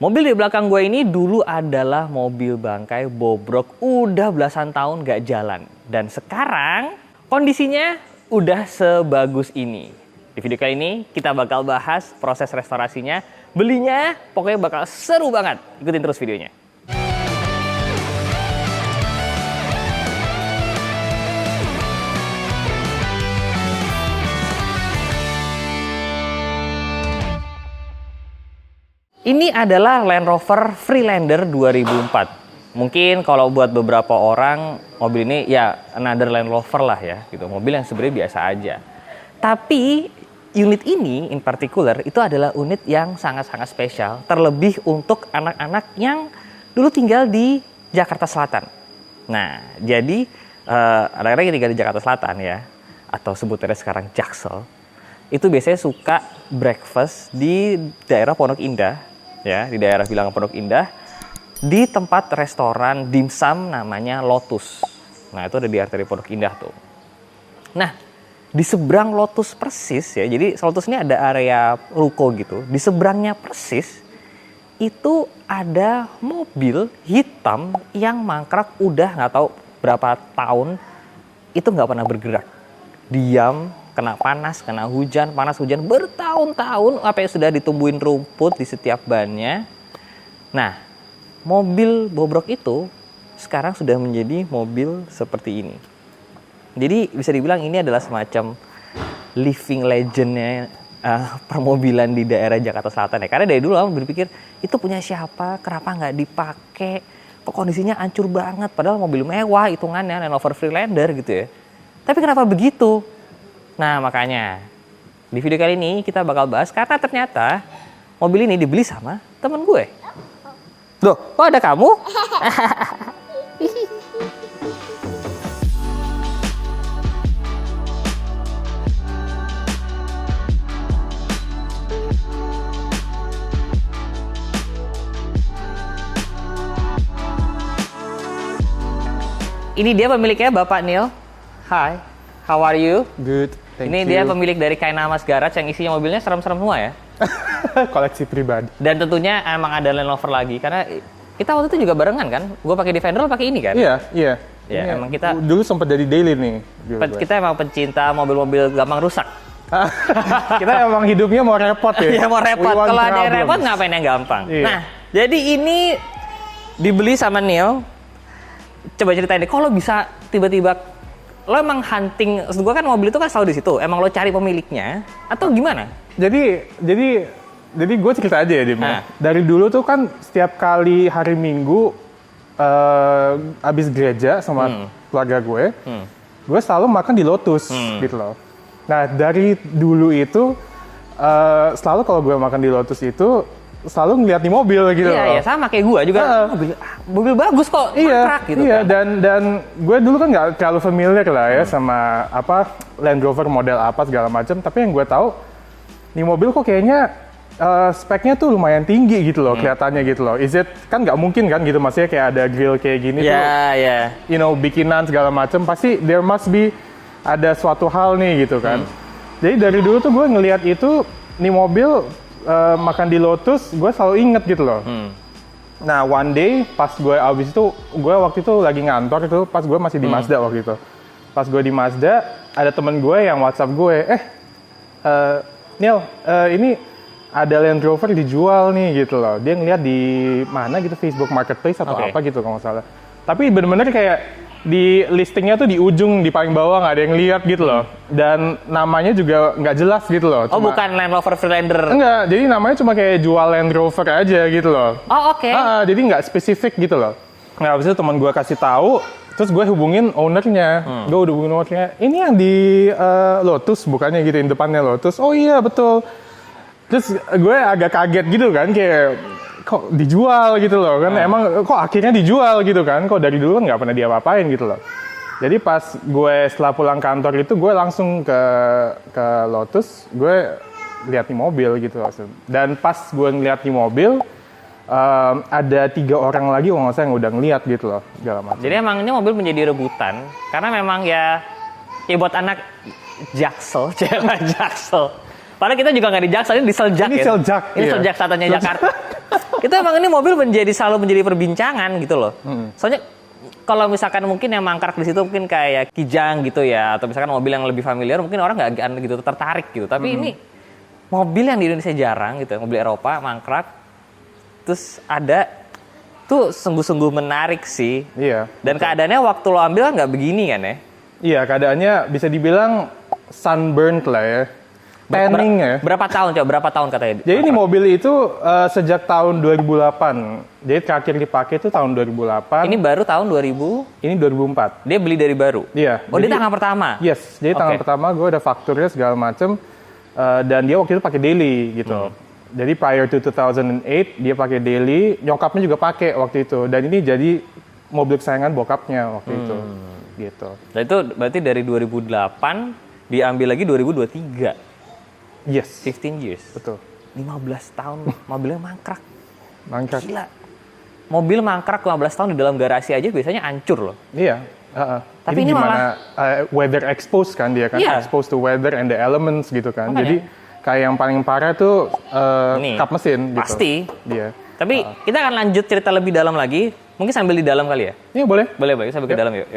Mobil di belakang gue ini dulu adalah mobil bangkai bobrok, udah belasan tahun gak jalan. Dan sekarang kondisinya udah sebagus ini. Di video kali ini kita bakal bahas proses restorasinya, belinya pokoknya bakal seru banget. Ikutin terus videonya. Ini adalah Land Rover Freelander 2004. Mungkin kalau buat beberapa orang mobil ini ya another Land Rover lah ya, gitu. Mobil yang sebenarnya biasa aja. Tapi unit ini in particular itu adalah unit yang sangat-sangat spesial, terlebih untuk anak-anak yang dulu tinggal di Jakarta Selatan. Nah, jadi anak-anak yang tinggal di Jakarta Selatan ya, atau sebutannya sekarang Jaksel, itu biasanya suka breakfast di daerah Pondok Indah. Ya, di daerah Bilangan Pondok Indah, di tempat restoran dimsum namanya Lotus. Nah, itu ada di arteri Pondok Indah tuh. Nah, di seberang Lotus persis ya, jadi Lotus ini ada area ruko gitu. Di seberangnya persis itu ada mobil hitam yang mangkrak udah nggak tahu berapa tahun, itu nggak pernah bergerak. Diam, kena panas, kena hujan, panas hujan bertahun-tahun, apa yang sudah ditumbuhin rumput di setiap bannya. Nah, mobil bobrok itu sekarang sudah menjadi mobil seperti ini. Jadi bisa dibilang ini adalah semacam living legendnya permobilan di daerah Jakarta Selatan ya. Karena dari dulu aku berpikir itu punya siapa, kenapa nggak dipakai, kok kondisinya hancur banget, padahal mobil mewah hitungannya, Land Rover Freelander gitu ya. Tapi kenapa begitu? Nah, makanya di video kali ini kita bakal bahas karena ternyata mobil ini dibeli sama temen gue. Loh, kok ada kamu? Ini dia pemiliknya, Bapak Neil. Hi, how are you? Good, thank Ini you. dia pemilik dari Kainamas Garage yang isinya mobilnya serem-serem semua ya. Koleksi pribadi. Dan tentunya emang ada Land Rover lagi karena kita waktu itu juga barengan kan. Gue pakai Defender, lo pakai ini kan? Iya. Ya, Ini emang kita dulu sempat jadi daily nih. kita emang pencinta mobil-mobil gampang rusak. Kita emang hidupnya mau repot ya. Iya, mau repot. We want Kalau ada yang problems. repot ngapain yang gampang? Iya. Nah, jadi ini dibeli sama Neil. Coba ceritain deh, kalau bisa tiba-tiba lo emang hunting, maksud gue kan mobil itu kan selalu di situ. Emang lo cari pemiliknya atau gimana? Jadi gue cerita aja ya, Dim. Nah. Dari dulu tuh kan setiap kali hari Minggu abis gereja sama keluarga gue selalu makan di Lotus gitu loh. Nah, dari dulu itu selalu kalau gue makan di Lotus itu selalu ngeliat di mobil gitu loh. Iya, sama kayak gue juga. Mobil bagus kok, mangkrak gitu iya. kan. Dan gue dulu kan nggak terlalu familiar lah ya sama apa Land Rover model apa segala macam. Tapi yang gue tahu, nih mobil kok kayaknya speknya tuh lumayan tinggi gitu loh, kelihatannya gitu loh. Is it, kan nggak mungkin kan gitu, maksudnya kayak ada grill kayak gini tuh. Iya. You know, bikinan segala macam, pasti there must be ada suatu hal nih gitu kan. Jadi dari dulu tuh gue ngelihat itu, nih mobil makan di Lotus, gue selalu inget gitu loh. Nah, one day pas gue abis itu, gue waktu itu lagi ngantor itu, pas gue masih di Mazda waktu itu. Pas gue di Mazda, ada temen gue yang WhatsApp gue, Neil, ini ada Land Rover dijual nih gitu loh. Dia ngeliat di mana gitu, Facebook Marketplace atau apa gitu kalau nggak salah. Tapi bener-bener kayak di listingnya tuh di ujung, di paling bawah nggak ada yang lihat gitu loh. Dan namanya juga nggak jelas gitu loh. Oh, bukan Land Rover Freelander? Enggak, jadi namanya cuma kayak jual Land Rover aja gitu loh. Oh, oke. Jadi nggak spesifik gitu loh. Nah, habis itu teman gue kasih tahu, terus gue hubungin ownernya. Gue udah hubungin ownernya, ini yang di Lotus bukannya gitu, yang depannya Lotus. Oh iya, betul. Terus gue agak kaget gitu kan, kayak kok dijual gitu loh kan, emang kok akhirnya dijual gitu kan, kok dari dulu kan nggak pernah diapa-apain gitu loh. Jadi pas gue setelah pulang kantor itu gue langsung ke Lotus, gue lihat nih mobil gitu langsung. Dan pas gue ngeliat nih mobil, ada 3 orang lagi kalau nggak salah yang udah ngeliat gitu loh segala macam. Jadi emang ini mobil menjadi rebutan karena memang ya buat anak Jaksel, cewek Jaksel. Padahal kita juga nggak di Jaksel, ini di Seljak. Ini ya. Seljak, Ini iya. Seljak Selatan Jakarta. Itu emang ini mobil selalu menjadi perbincangan gitu loh. Soalnya kalau misalkan mungkin yang mangkrak di situ mungkin kayak Kijang gitu ya, atau misalkan mobil yang lebih familiar mungkin orang nggak gitu tertarik gitu. Tapi ini mobil yang di Indonesia jarang gitu, mobil Eropa mangkrak, terus ada tuh sungguh-sungguh menarik sih. Iya. Dan keadaannya waktu lo ambil kan nggak begini kan ya? Iya, keadaannya bisa dibilang sunburnt lah ya. Tanning ya. Berapa tahun coba? Berapa tahun katanya? Jadi ini mobil itu sejak tahun 2008. Jadi terakhir dipakai itu tahun 2008. Ini baru tahun 2000? Ini 2004. Dia beli dari baru? Iya. Oh, dia tangan pertama? Yes, jadi tangan pertama gue ada fakturnya segala macem. Dan dia waktu itu pakai daily gitu. Jadi prior to 2008 dia pakai daily, nyokapnya juga pakai waktu itu. Dan ini jadi mobil kesayangan bokapnya waktu itu. Gitu. Nah itu berarti dari 2008 diambil lagi 2023? Yes. 15 years? Betul. 15 tahun mobilnya mangkrak. Mangkrak. Gila. Mobil mangkrak 15 tahun di dalam garasi aja biasanya hancur loh. Iya. Tapi ini gimana, weather exposed kan dia kan, exposed to weather and the elements gitu kan. Makanya. Jadi kayak yang paling parah tuh kap mesin gitu. Pasti. Dia. Tapi kita akan lanjut cerita lebih dalam lagi. Mungkin sambil di dalam kali ya? Iya boleh. Boleh, sambil ke dalam yuk.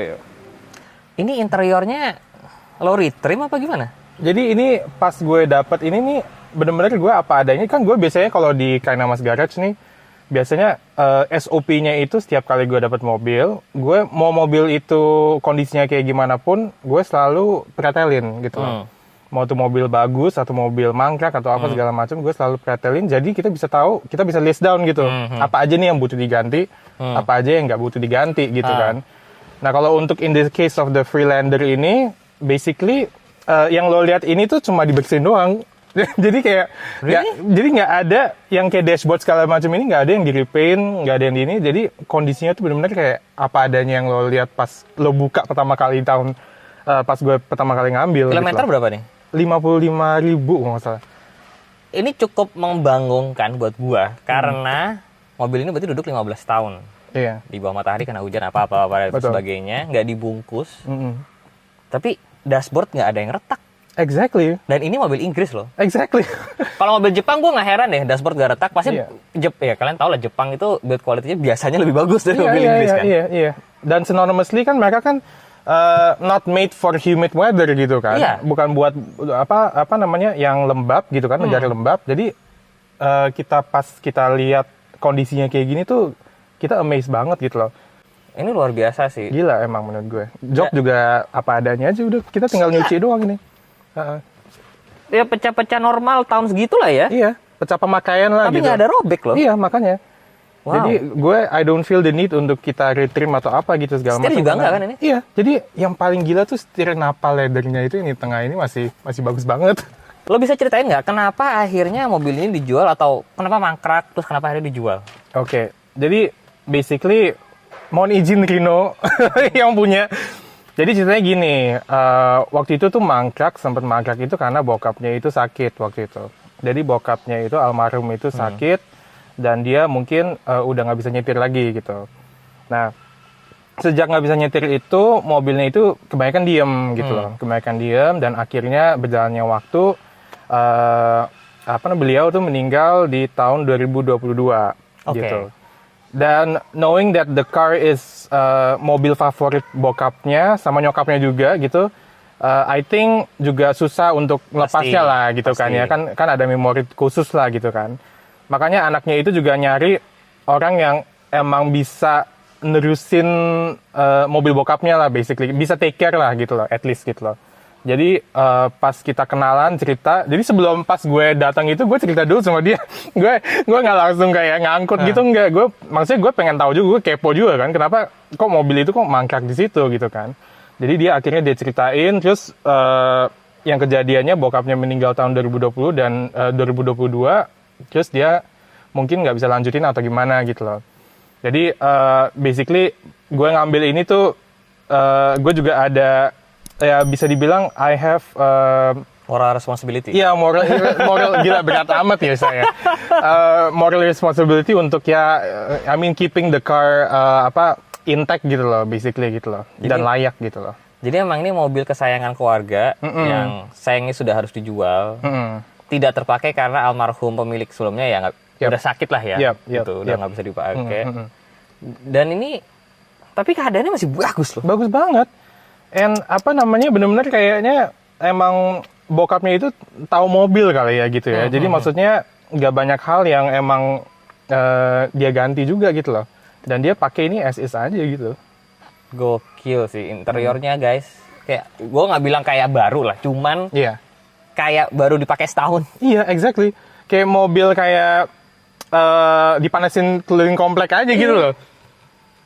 Ini interiornya lo retrim apa gimana? Jadi ini pas gue dapet ini nih bener-bener gue apa adanya. Kan gue biasanya kalau di Kainamas Garage nih, biasanya SOP-nya itu setiap kali gue dapet mobil, gue mau mobil itu kondisinya kayak gimana pun, gue selalu pretelin gitu. Mau tuh mobil bagus atau mobil mangkrak atau apa segala macam, gue selalu pretelin. Jadi kita bisa tahu, kita bisa list down gitu. Apa aja nih yang butuh diganti, apa aja yang nggak butuh diganti gitu kan. Nah kalau untuk in the case of the Freelander ini, basically yang lo lihat ini tuh cuma dibersihin doang. Jadi kayak jadi nggak ada yang kayak dashboard segala macam ini, nggak ada yang di repaint, nggak ada yang di ini. Jadi kondisinya tuh benar-benar kayak apa adanya yang lo lihat pas lo buka pertama kali pas gue pertama kali ngambil. Kilometer gitu berapa nih? 55.000 kalau nggak salah. Ini cukup membangunkan buat gua karena mobil ini berarti duduk 15 tahun. Iya. Di bawah matahari kena hujan apa-apa dan sebagainya, nggak dibungkus. Tapi dashboard nggak ada yang retak. Exactly. Dan ini mobil Inggris loh. Exactly. Kalau mobil Jepang gue nggak heran deh dashboard nggak retak. Pasti ya kalian tahu lah Jepang itu build quality-nya biasanya lebih bagus dari mobil Inggris kan. Iya. Dan synonymously kan mereka kan not made for humid weather gitu kan. Iya. Bukan buat apa namanya yang lembab gitu kan, negara lembab. Jadi pas kita lihat kondisinya kayak gini tuh kita amazed banget gitu loh. Ini luar biasa sih. Gila emang menurut gue. Jok juga apa adanya aja, udah kita tinggal nyuci doang ini. Ya pecah-pecah normal tahun segitu lah ya. Iya, pecah pemakaian lah tapi gitu. Tapi nggak ada robek loh. Iya, makanya. Wow. Jadi I don't feel the need untuk kita retrim atau apa gitu segala macam. Setir juga enggak kan ini? Iya, jadi yang paling gila tuh setir napal leathernya itu ini tengah ini masih bagus banget. Lo bisa ceritain nggak kenapa akhirnya mobil ini dijual atau kenapa mangkrak terus kenapa akhirnya dijual? Oke, jadi basically mohon izin Rino yang punya. Jadi ceritanya gini, waktu itu tuh sempat mangkrak itu karena bokapnya itu sakit waktu itu. Jadi bokapnya itu almarhum itu sakit dan dia mungkin udah nggak bisa nyetir lagi gitu. Nah, sejak nggak bisa nyetir itu mobilnya itu kebanyakan diem gitu loh, kebanyakan diem dan akhirnya berjalannya waktu beliau tuh meninggal di tahun 2022 gitu. Dan knowing that the car is mobil favorit bokapnya sama nyokapnya juga gitu, I think juga susah untuk melepasnya lah gitu kan ya. Kan ada memori khusus lah gitu kan. Makanya anaknya itu juga nyari orang yang emang bisa nerusin mobil bokapnya lah basically. Bisa take care lah gitu loh, at least gitu loh. Jadi pas kita kenalan cerita, jadi sebelum pas gue datang itu gue cerita dulu sama dia. gue nggak langsung kayak ngangkut gitu, nggak. Maksudnya gue pengen tahu juga, gue kepo juga kan, kenapa kok mobil itu kok mangkrak di situ gitu kan. Jadi dia akhirnya dia ceritain, terus yang kejadiannya bokapnya meninggal tahun 2020 dan 2022, terus dia mungkin nggak bisa lanjutin atau gimana gitu loh. Jadi basically gue ngambil ini tuh, gue juga ada ya bisa dibilang I have moral responsibility. Iya, moral gila berat amat ya saya. Moral responsibility untuk I mean keeping the car intact gitu loh, basically gitu loh. Dan layak gitu loh. Jadi emang ini mobil kesayangan keluarga yang sayangnya sudah harus dijual. Tidak terpakai karena almarhum pemilik sebelumnya ya udah sakit lah ya, gitu, udah nggak bisa dipakai. Dan ini, tapi keadaannya masih bagus loh. Bagus banget. And apa namanya, benar-benar kayaknya emang bokapnya itu tahu mobil kali ya gitu ya. Jadi maksudnya nggak banyak hal yang emang dia ganti juga gitu loh. Dan dia pakai ini as is aja gitu. Gokil sih interiornya guys. Kayak gue nggak bilang kayak baru lah, cuman kayak baru dipakai setahun. Iya, exactly. Kayak mobil kayak dipanasin keliling komplek aja gitu loh.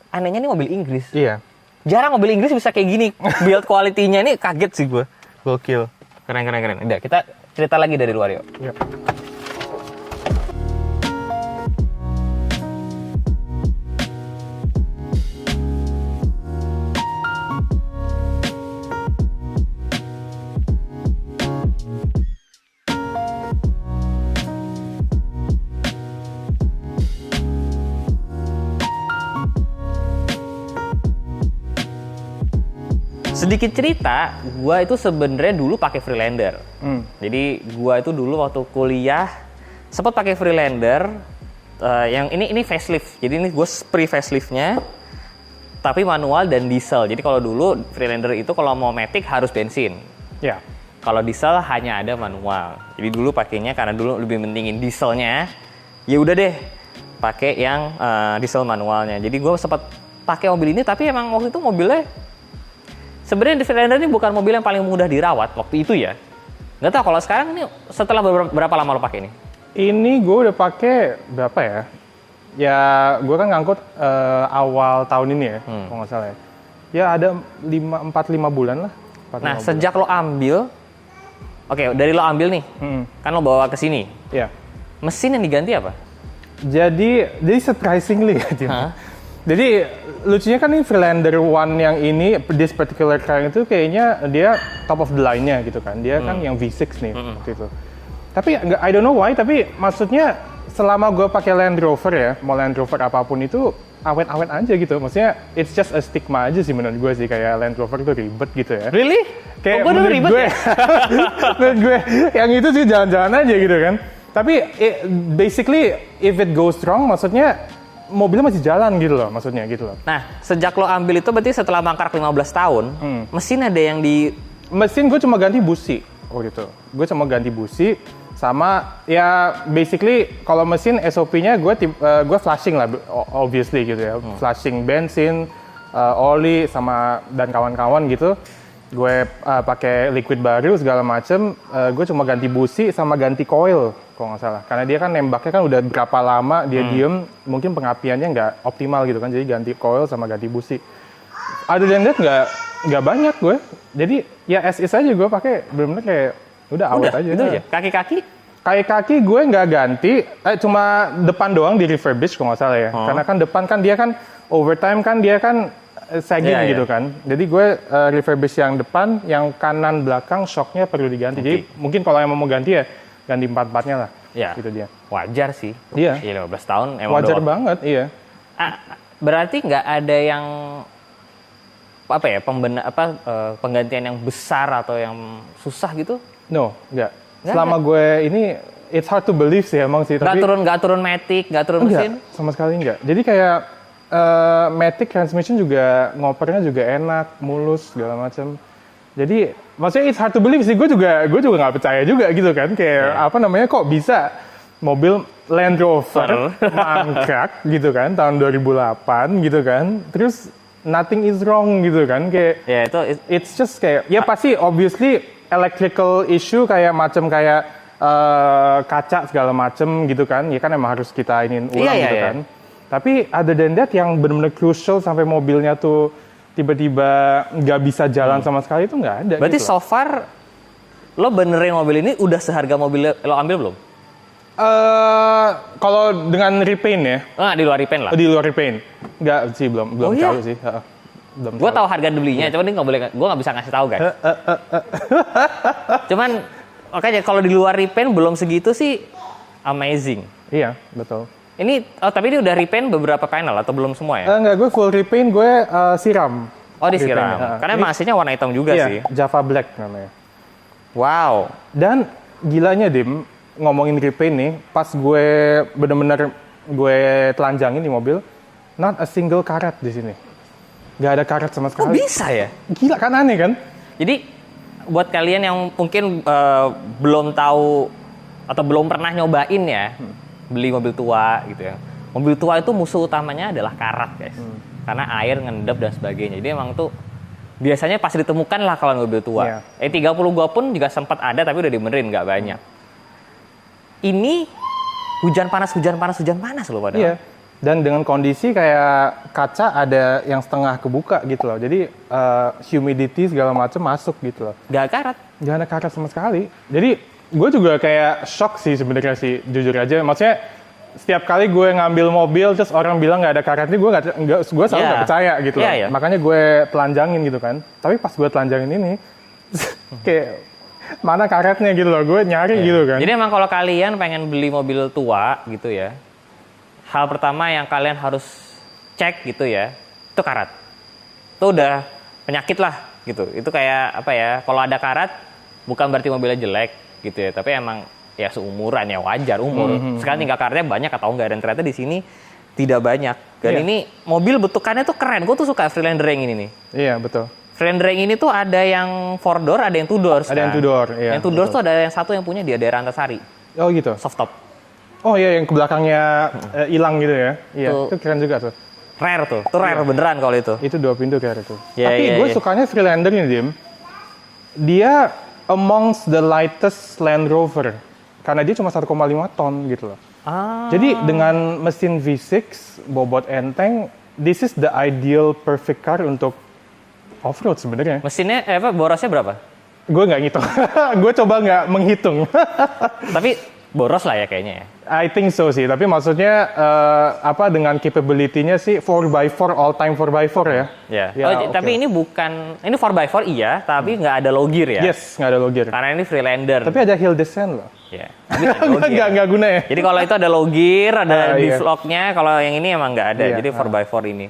Anehnya nih mobil Inggris. Iya. Jarang mobil Inggris bisa kayak gini. Build quality-nya nih kaget sih gue. Gokil. Keren. Udah, kita cerita lagi dari luar yuk. Yuk. Sedikit cerita, gua itu sebenarnya dulu pakai Freelander. Jadi gua itu dulu waktu kuliah sempat pakai Freelander yang ini facelift. Jadi ini gue pre-faceliftnya, tapi manual dan diesel. Jadi kalau dulu Freelander itu kalau mau matic harus bensin. Ya. Kalau diesel hanya ada manual. Jadi dulu pakainya karena dulu lebih mentingin dieselnya. Ya udah deh, pakai yang diesel manualnya. Jadi gue sempat pakai mobil ini, tapi emang waktu itu mobilnya sebenarnya Freelander ini bukan mobil yang paling mudah dirawat waktu itu ya. Nggak tahu kalau sekarang nih setelah berapa lama lo pakai ini? Ini gue udah pakai berapa ya? Ya gue kan ngangkut awal tahun ini ya, kalau nggak salah ya. Ya ada 4-5 bulan lah. Nah sejak lo ambil, oke dari lo ambil nih, kan lo bawa ke sini. Ya. Mesin yang diganti apa? Jadi surprisingly ya, Jim. Jadi lucunya kan ini Freelander One yang ini, this particular car itu kayaknya dia top of the line-nya gitu kan. Dia kan yang V6 nih waktu itu. Tapi I don't know why, tapi maksudnya selama gue pakai Land Rover ya, mau Land Rover apapun itu awet-awet aja gitu. Maksudnya it's just a stigma aja sih menurut gue sih, kayak Land Rover itu ribet gitu ya. Really? Kayak gue dulu ribet gue, ya? menurut gue yang itu sih jalan-jalan aja gitu kan. Tapi basically if it goes wrong, maksudnya mobilnya masih jalan gitu loh, maksudnya gitu loh. Nah, sejak lo ambil itu berarti setelah mangkrak 15 tahun, mesin ada yang di... Mesin gue cuma ganti busi, gitu. Gue cuma ganti busi, sama ya basically kalau mesin SOP-nya gue flashing lah, obviously gitu ya. Flashing bensin, oli, sama dan kawan-kawan gitu. Gue pakai liquid baru segala macem, gue cuma ganti busi sama ganti coil kalau nggak salah, karena dia kan nembaknya kan udah berapa lama dia diem, mungkin pengapiannya nggak optimal gitu kan, jadi ganti coil sama ganti busi. Other than that nggak banyak gue, jadi ya as is aja gue pakai, bener-bener kayak udah awet aja. Gitu aja. Kaki-kaki gue nggak ganti, cuma depan doang di refurbish kalau nggak salah ya, karena kan depan kan dia kan overtime kan dia kan sagging gitu kan. Jadi gue refurbish yang depan, yang kanan belakang shocknya perlu diganti. Jadi mungkin kalau yang mau ganti ya ganti 4-4-nya lah. Ya. Gitu dia. Wajar sih. Iya. Iya 15 tahun emang wajar banget, iya. Berarti nggak ada yang penggantian yang besar atau yang susah gitu? No, nggak. Selama gue ini it's hard to believe sih emang sih. Nggak turun matic, nggak turun mesin? Enggak, sama sekali nggak. Jadi kayak matic transmission juga ngopernya juga enak, mulus segala macam. Jadi maksudnya it's hard to believe sih. Gue juga nggak percaya juga gitu kan. Kayak apa namanya, kok bisa mobil Land Rover mangkrak gitu kan tahun 2008 gitu kan. Terus nothing is wrong gitu kan. Kayak it's just kayak ya pasti obviously electrical issue kayak kaca segala macem gitu kan. Ya kan emang harus kita ulang gitu kan. Tapi other than that yang benar-benar crucial sampai mobilnya tuh tiba-tiba nggak bisa jalan sama sekali itu nggak ada. Berarti gitu so far lo benerin mobil ini udah seharga mobil lo ambil belum? Kalau dengan repaint ya? Di luar repaint lah. Di luar repaint. Nggak sih, belum tahu sih. Gue tahu harga belinya, cuman ini gue nggak bisa ngasih tahu guys. Cuman makanya kalau di luar repaint belum segitu sih amazing. Iya, betul. Ini, tapi ini udah repaint beberapa panel atau belum semua ya? Enggak, gue full repaint, gue siram. Oh, disiram. Karena emang aslinya warna hitam juga sih. Java Black namanya. Wow. Dan gilanya Dim, ngomongin repaint nih, pas gue bener-bener gue telanjangin di mobil, not a single karat di sini. Gak ada karat sama Kok sekali. bisa ya? Gila kan, aneh kan? Jadi buat kalian yang mungkin belum tahu atau belum pernah nyobain ya beli mobil tua gitu ya. Mobil tua itu musuh utamanya adalah karat guys. Karena air ngendap dan sebagainya. Jadi emang tuh biasanya pasti ditemukan lah kalau mobil tua. Iya. E30 gua pun juga sempat ada tapi udah dibenerin nggak banyak. Ini hujan panas loh padahal. Iya. Dan dengan kondisi kayak kaca ada yang setengah kebuka gitu loh. Jadi humidity segala macam masuk gitu loh. Gak karat. Gak ada karat sama sekali. Jadi gue juga kayak shock sih sebenarnya sih, jujur aja. Maksudnya setiap kali gue ngambil mobil terus orang bilang nggak ada karatnya, gue selalu nggak percaya gitu loh. Makanya gue telanjangin gitu kan. Tapi pas gue telanjangin ini kayak mana karetnya gitu loh, gue nyari gitu kan. Jadi emang kalau kalian pengen beli mobil tua gitu ya, hal pertama yang kalian harus cek gitu ya, itu karat. Itu udah penyakit lah gitu. Itu kayak apa ya, kalau ada karat bukan berarti mobilnya jelek gitu ya, tapi emang ya seumuran ya, wajar umur. Sekarang tinggal karatnya banyak atau enggak, dan ternyata di sini tidak banyak. Dan ini mobil bentukannya tuh keren. Gue tuh suka Freelander yang ini nih. Iya, betul. Freelander yang ini tuh ada yang 4 door, ada yang 2 doors. Ada yang 2 door, iya. Yang 2 doors tuh ada yang satu yang punya di daerah Antasari. Oh gitu. Soft top. Oh iya, yang ke belakangnya hilang gitu ya. Iya, Tuh. itu keren juga tuh. Rare tuh. Itu rare beneran kalau itu. Itu 2 pintu kayak itu. Iya, Tapi iya, gue iya. sukanya Freelander ini, Dim. Dia amongst the lightest Land Rover. Karena dia cuma 1,5 ton gitu loh. Ah. Jadi dengan mesin V6, bobot enteng, this is the ideal perfect car untuk off-road sebenarnya. Mesinnya, borosnya berapa? Gue nggak ngitung. Gue coba nggak menghitung. Tapi boros lah ya kayaknya ya. I think so sih. Tapi maksudnya dengan capability-nya sih 4x4, all time 4x4 ya. Ya. Ya, oke. Tapi ini bukan, ini 4x4 iya, tapi nggak ada low gear ya. Yes, nggak ada low gear. Karena ini Freelander. Tapi ada hill descent loh. Ya. Ini nggak ada low gear. Nggak guna ya. Jadi kalau itu ada low gear, ada di Iya. vlognya. Kalau yang ini emang nggak ada. Iya, Jadi 4x4 ini.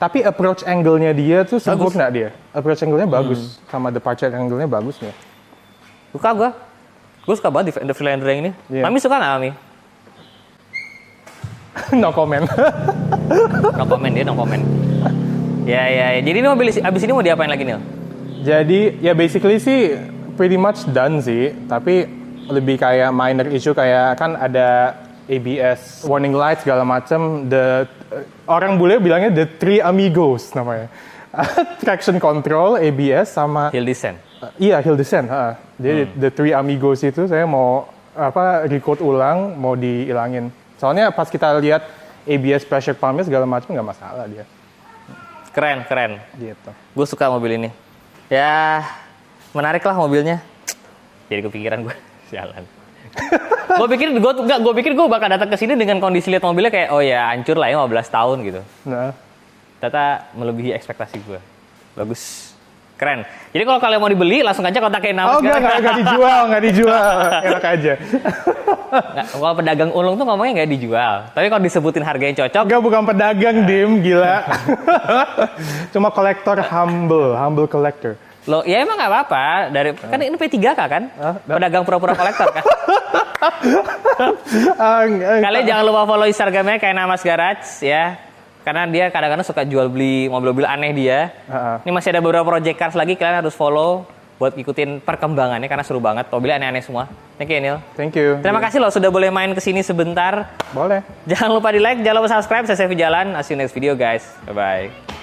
Tapi approach angle-nya dia tuh sempurna dia. Approach angle-nya bagus. Sama departure angle-nya bagus nih. Suka gue. Gue suka banget di Freelander yang ini. Iya. Mami suka nggak, Mami? No comment. No comment, dia no comment. Ya. Jadi ini mobil abis ini mau diapain lagi, Nil? Jadi ya basically sih pretty much done sih. Tapi lebih kayak minor issue, kayak kan ada ABS, warning light segala macam. Orang bule bilangnya the three amigos namanya. Traction control, ABS sama Hill descent. iya, hill descent. Jadi the three amigos itu saya mau recode ulang, mau dihilangin. Soalnya pas kita lihat ABS pressure pumpnya segala macam nggak masalah dia. Keren. Gitu. Gue suka mobil ini. Ya, menarik lah mobilnya. Jadi kepikiran gue, sialan. gue pikir gue bakal datang ke sini dengan kondisi lihat mobilnya kayak, oh ya hancur lah ya 15 tahun gitu. Nah, Ternyata melebihi ekspektasi gue. Bagus. Keren. Jadi kalau kalian mau dibeli, langsung aja kontakin nama sekarang. nggak dijual, enak aja. Nggak, kalau pedagang ulung tuh ngomongnya nggak dijual. Tapi kalau disebutin harganya cocok, Enggak, bukan pedagang, Dim, gila. Cuma kolektor humble collector. lo ya emang nggak apa-apa. Kan ini P3K kan? Pedagang pura-pura kolektor kan? Kalian jangan lupa follow Instagramnya kayak Namas Garage ya. Karena dia kadang-kadang suka jual beli mobil-mobil aneh dia. Ini masih ada beberapa project cars lagi, kalian harus follow buat ikutin perkembangannya karena seru banget. Mobilnya aneh-aneh semua. Thank you, Nil. Thank you. Terima kasih loh sudah boleh main kesini sebentar. Boleh. Jangan lupa di like, jangan lupa subscribe. Saya Sevi Jalan. See you next video guys. Bye-bye.